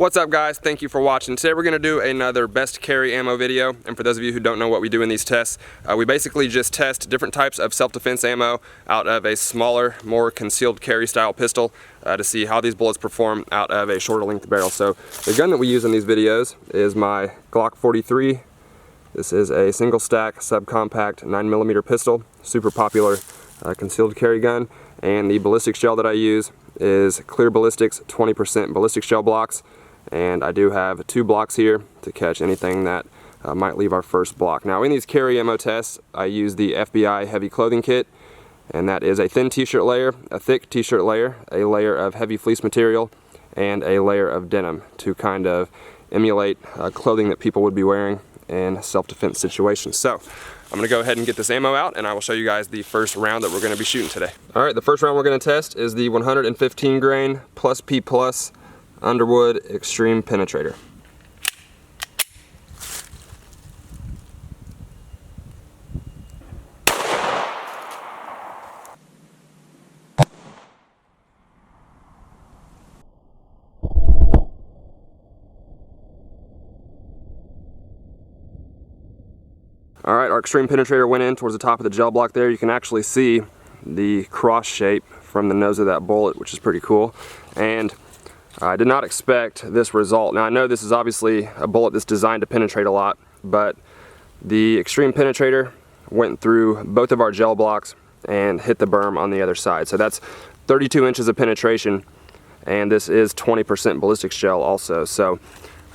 What's up guys, thank you for watching. Today we're going to do another best carry ammo video, and for those of you who don't know what we do in these tests, we basically just test different types of self-defense ammo out of a smaller, more concealed carry style pistol to see how these bullets perform out of a shorter length barrel. So the gun that we use in these videos is my Glock 43. This is a single stack subcompact 9mm pistol, super popular concealed carry gun, and the ballistics gel that I use is Clear Ballistics 20% ballistics gel blocks. And I do have 2 blocks here to catch anything that might leave our first block. Now in these carry ammo tests, I use the FBI heavy clothing kit, and that is a thin t-shirt layer, a thick t-shirt layer, a layer of heavy fleece material, and a layer of denim to kind of emulate clothing that people would be wearing in self-defense situations. So I'm going to go ahead and get this ammo out, and I will show you guys the first round that we're going to be shooting today. Alright, the first round we're going to test is the 115 grain plus P plus Underwood Extreme Penetrator. Alright, our Extreme Penetrator went in towards the top of the gel block there. You can actually see the cross shape from the nose of that bullet, which is pretty cool. And I did not expect this result. Now I know this is obviously a bullet that's designed to penetrate a lot, but the Extreme Penetrator went through both of our gel blocks and hit the berm on the other side. So that's 32 inches of penetration, and this is 20% ballistics gel also. So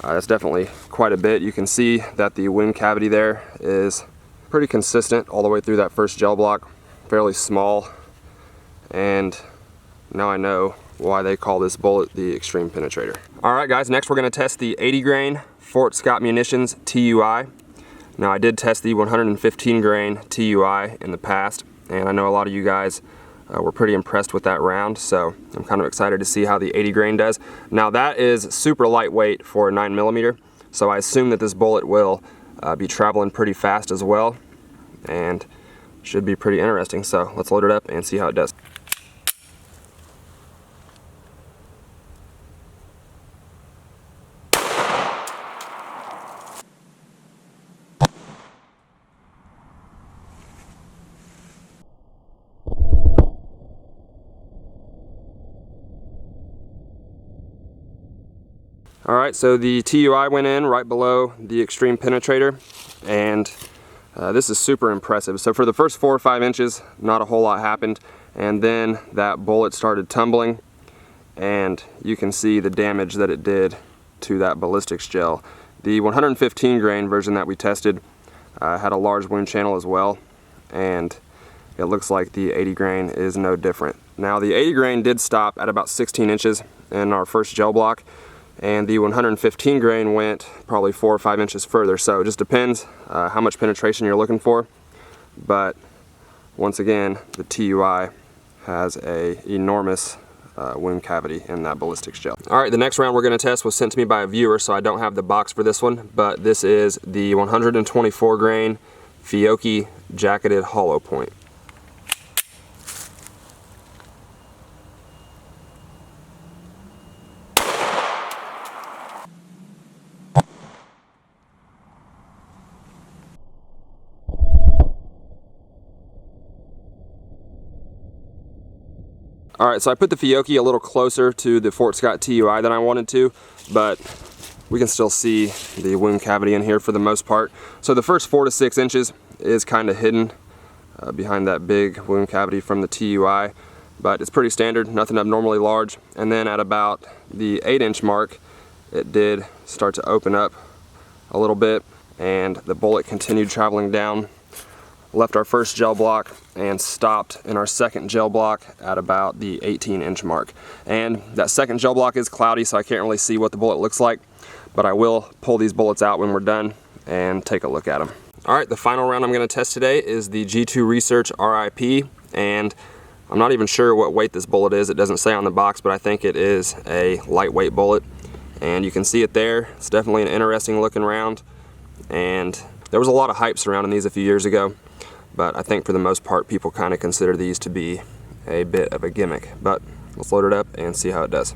that's definitely quite a bit. You can see that the wound cavity there is pretty consistent all the way through that first gel block, fairly small, and now I know why they call this bullet the Extreme Penetrator. Alright guys, next we're going to test the 80 grain Fort Scott Munitions TUI. Now I did test the 115 grain TUI in the past, and I know a lot of you guys were pretty impressed with that round, so I'm kind of excited to see how the 80 grain does. Now that is super lightweight for a 9mm, so I assume that this bullet will be traveling pretty fast as well, and should be pretty interesting. So let's load it up and see how it does. Alright, so the TUI went in right below the Extreme Penetrator, and this is super impressive. So for the first 4 or 5 inches, not a whole lot happened, and then that bullet started tumbling, and you can see the damage that it did to that ballistics gel. The 115 grain version that we tested had a large wound channel as well, and it looks like the 80 grain is no different. Now the 80 grain did stop at about 16 inches in our first gel block, and the 115 grain went probably 4 or 5 inches further. So it just depends how much penetration you're looking for. But once again, the TUI has an enormous wound cavity in that ballistics gel. Alright, the next round we're going to test was sent to me by a viewer, so I don't have the box for this one, but this is the 124 grain Fiocchi jacketed hollow point. Alright, so I put the Fiocchi a little closer to the Fort Scott TUI than I wanted to, but we can still see the wound cavity in here for the most part. So the first 4 to 6 inches is kind of hidden behind that big wound cavity from the TUI, but it's pretty standard, nothing abnormally large. And then at about the 8-inch mark, it did start to open up a little bit, and the bullet continued traveling down, left our first gel block, and stopped in our second gel block at about the 18-inch mark. And that second gel block is cloudy, so I can't really see what the bullet looks like, but I will pull these bullets out when we're done and take a look at them. Alright, the final round I'm going to test today is the G2 Research R.I.P, and I'm not even sure what weight this bullet is. It doesn't say on the box, but I think it is a lightweight bullet, and you can see it there. It's definitely an interesting looking round, and there was a lot of hype surrounding these a few years ago, but I think for the most part people kind of consider these to be a bit of a gimmick. But let's load it up and see how it does.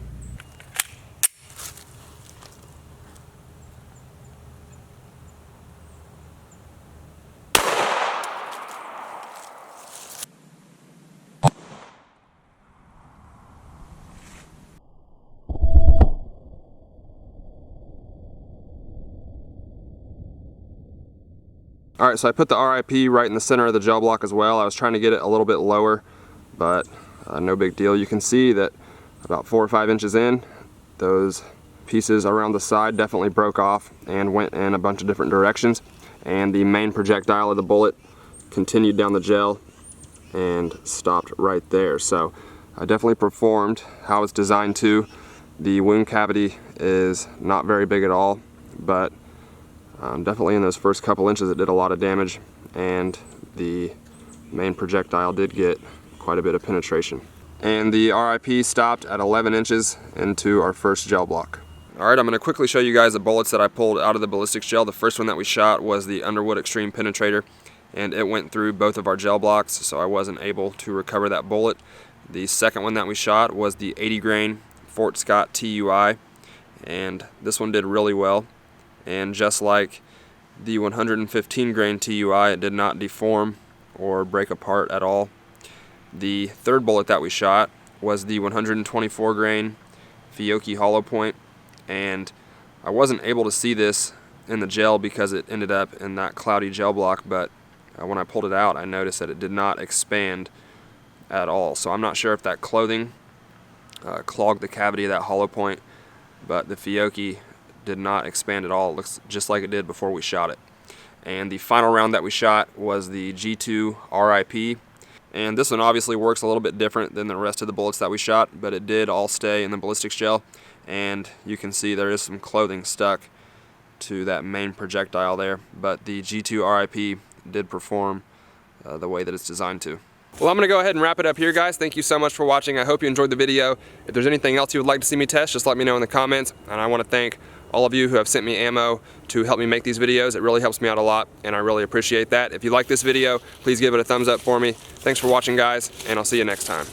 Alright, so I put the R.I.P right in the center of the gel block as well. I was trying to get it a little bit lower, but no big deal. You can see that about 4 or 5 inches in, those pieces around the side definitely broke off and went in a bunch of different directions, and the main projectile of the bullet continued down the gel and stopped right there. So I definitely performed how it's designed to. The wound cavity is not very big at all, but definitely in those first couple inches it did a lot of damage, and the main projectile did get quite a bit of penetration. And the R.I.P. stopped at 11 inches into our first gel block. Alright, I'm going to quickly show you guys the bullets that I pulled out of the ballistics gel. The first one that we shot was the Underwood Extreme Penetrator, and it went through both of our gel blocks, so I wasn't able to recover that bullet. The second one that we shot was the 80 grain Fort Scott TUI, and this one did really well. And just like the 115 grain TUI, it did not deform or break apart at all. The third bullet that we shot was the 124 grain Fiocchi hollow point, and I wasn't able to see this in the gel because it ended up in that cloudy gel block, but when I pulled it out I noticed that it did not expand at all. So I'm not sure if that clothing clogged the cavity of that hollow point, but the Fiocchi did not expand at all. It looks just like it did before we shot it. And the final round that we shot was the G2 R.I.P. And this one obviously works a little bit different than the rest of the bullets that we shot, but it did all stay in the ballistics gel, and you can see there is some clothing stuck to that main projectile there, but the G2 R.I.P. did perform the way that it's designed to. Well, I'm going to go ahead and wrap it up here, guys. Thank you so much for watching. I hope you enjoyed the video. If there's anything else you would like to see me test, just let me know in the comments. And I want to thank all of you who have sent me ammo to help me make these videos. It really helps me out a lot, and I really appreciate that. If you like this video, please give it a thumbs up for me. Thanks for watching, guys, and I'll see you next time.